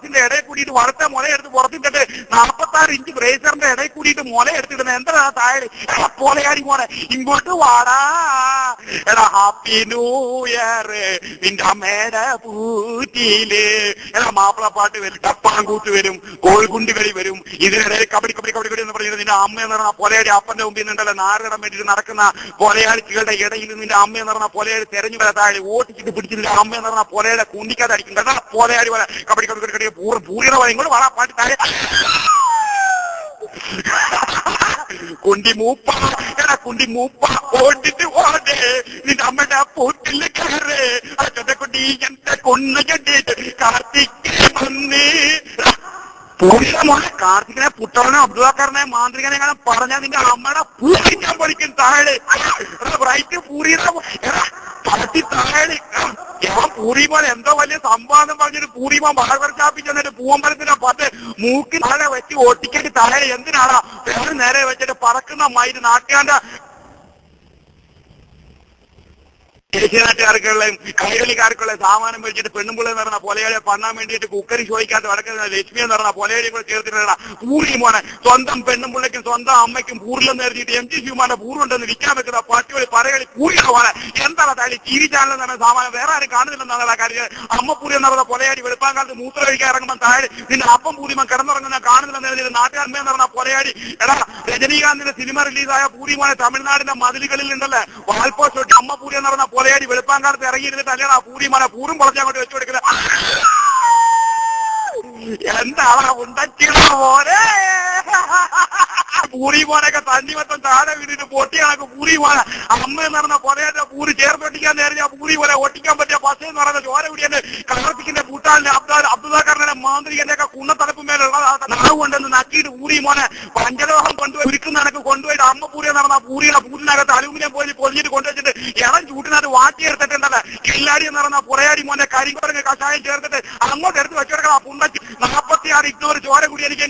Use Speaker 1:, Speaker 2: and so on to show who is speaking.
Speaker 1: ബ്ലൗസിന്റെ ഇടയിൽ കൂടിയിട്ട് വറുത്ത മുല എടുത്ത് പുറത്തിട്ടിട്ട് 46 ഇഞ്ച് ബ്രേസറിന്റെ ഇടയിൽ കൂടിയിട്ട് മുല എടുത്തിടുന്നത് എന്താ താഴെ പോലെയാടി മോനെ ഇങ്ങോട്ട് വാടാ. എടാ ഹാപ്പി ന്യൂ ഇയർ നിന്റെ അമ്മയുടെ പൂറ്റിയില്. എടാ മാപ്പിളപ്പാട്ട് വരും, ടപ്പാങ്കൂത്ത് വരും, കോഴിക്കുണ്ടി കളി വരും, ഇതിനിടയിൽ കബഡി കബഡി കബഡി കബഡി എന്ന് പറഞ്ഞിട്ട് നിന്റെ അമ്മ എന്ന് പറഞ്ഞ പോലെയാടി അപ്പന്റെ മുമ്പിൽ നിന്നുണ്ടല്ലോ നാറിടാൻ വേണ്ടിയിട്ട് നടക്കുന്ന പോലെയാളികളുടെ ഇടയിൽ നിന്റെ അമ്മ എന്ന് പറഞ്ഞ പോലെയാടി തെരഞ്ഞു വരാ താഴെ ഓട്ടിച്ചിട്ട് പിടിച്ച് നിന്റെ അമ്മ എന്ന് പറഞ്ഞ പോലെയുടെ കുണ്ടിക്കാതെ അടിക്കും കേട്ടോ. പോലെയാടി പോലെ കബഡി കബഡി കബഡി കബഡി പൂറിയുടെ പോലെ ഇങ്ങോട്ട് വളാ പാട്ട് താഴെ കുണ്ടി മൂപ്പ. എടാ കുണ്ടി മൂപ്പ ഓടിട്ട് ഓടേ നിന്റെ അമ്മയുടെ പൂട്ടില് കയറ്. ചൊട്ടക്കുട്ടി എന്റെ കൊണ്ണ കെട്ടിട്ട് കാർത്തിക് വന്ന് കാർത്തികനെ പുട്ടവനെ അബ്ദുള്ളക്കാരനെ മാന്ത്രികനെ കാണാൻ പറഞ്ഞാൽ നിന്റെ അമ്മയുടെ പൂരി ഞാൻ പൊളിക്കും താഴെ. ബ്രൈറ്റ് പൂരിയുടെ പടത്തി താഴെ ഞാൻ പൂരിമോൻ എന്തോ വലിയ സംഭവം പറഞ്ഞിട്ട് പൂരിമോൻ ബഹർച്ചാപ്പി ചെന്നിട്ട് പൂവമ്പലത്തിന്റെ പത്ത് മൂക്കി താഴെ വെച്ച് ഒട്ടിക്കേണ്ടി താഴെ എന്തിനാടാ വേറെ നേരെ വെച്ചിട്ട് പറക്കുന്ന മയില് നാട്ടുകാരുടെ ദേശീയനാട്ടുകാർക്കുള്ള കൈകളിക്കാർക്കുള്ള സാമാനം വെച്ചിട്ട് പെണ്ണുമ്പിള്ള എന്ന് പറഞ്ഞ പോലെയാളെ പണ്ണാൻ വേണ്ടിയിട്ട് കുക്കറി ചോദിക്കാത്ത വടക്കുന്ന ലക്ഷ്മി എന്ന് പറഞ്ഞ പോലെയാളെ കൂടെ ചേർത്തിട്ടാ പൂരി മോനെ സ്വന്തം പെണ്ണുമ്പിള്ളയ്ക്കും സ്വന്തം അമ്മയ്ക്കും പൂരിലെന്ന് എഴുതിയിട്ട് എം ജി ശിവമാന്റെ പൂറുണ്ടെന്ന് വിൽക്കാൻ വെക്കുന്ന പട്ടികളി പറകളി പൂരിയുടെ പോലെ എന്താണ് തള്ളി ചിരി ചാനൽ എന്ന് പറഞ്ഞ സാമാനം വേറെ ആരും കാണുന്നില്ലെന്നാണ് കാര്യം. അമ്മപ്പൂരി എന്ന് പറഞ്ഞ പോലെയാടി വെളുപ്പാങ്കാലത്ത് മൂത്ര കഴിക്കാൻ ഇറങ്ങുമ്പോൾ താഴെ നിന്റെ അപ്പം പൂരിമൻ കിടന്നിറങ്ങുന്ന കാണുന്നില്ലെന്ന് എഴുതിയിട്ട് നാട്ടുകാരമ്മ എന്ന് പറഞ്ഞ പോലെയാടി. എടാ രജനീകാന്തിന്റെ സിനിമ റിലീസായ പൂരി മോനെ തമിഴ്നാടിന്റെ മതിലുകളിൽ ഉണ്ടല്ലേ വാൽപോസ്റ്റ് തൊട്ട് അമ്മപ്പൂരി എന്ന് പറഞ്ഞ പോലെയാടി വെളുപ്പാങ്കാലത്ത് ഇറങ്ങിയിരുന്നിട്ട് അല്ലേടാ പൂരി മോനെ പൂറും പൊളച്ചങ്ങോട്ട് വെച്ചു കൊടുക്കുന്നത്. എന്താണ് ഉണ്ടാക്കിയതാ പോലെ പൂരി മോനൊക്കെ തന്നിമത്തം താഴെ വീണിട്ട് പൊട്ടി കണക്ക് പൂരി മോനെ അമ്മ എന്ന് പറഞ്ഞ പൊലയുടെ പൂരി ചേർത്തൊട്ടിക്കാൻ നേരിയ പൂരി പോലെ ഒട്ടിക്കാൻ പറ്റിയ പശ എന്ന് പറയുന്ന ചോര കുടിയന്റെ കാർത്തിക്കിന്റെ കൂട്ടാളിന്റെ അബ്ദുള്ളക്കാരനെ മാന്ത്രികന്റെ ഒക്കെ കുണ്ണത്തലപ്പ് മേലുള്ള നാവ് കൊണ്ടെന്ന് നക്കിയിട്ട് പൂരി മോനെ പഞ്ചലോഹം കൊണ്ടുപോയി ഉരുക്കുന്ന കണക്ക് കൊണ്ടുപോയിട്ട് അമ്മ പൂരി എന്ന് പറഞ്ഞ പൂരിയുടെ പൂരിനകത്ത് അലൂമിനിയം പോയി പൊലിഞ്ഞിട്ട് കൊണ്ടുവച്ചിട്ട് ഇളം ചൂട്ടിനകത്ത് വാറ്റി എടുത്തിട്ടുണ്ടല്ലേ കില്ലാടി എന്ന് പറഞ്ഞ പുറയാടി മോനെ കരിമ്പറങ്ങ് കഷായം ചേർത്തിട്ട് അങ്ങോട്ട് എടുത്ത് വെച്ചെടുക്കണം. ആ പുണ്ടച്ച് 46 ഇഗ്നോർ ചോര കൂടി എനിക്ക്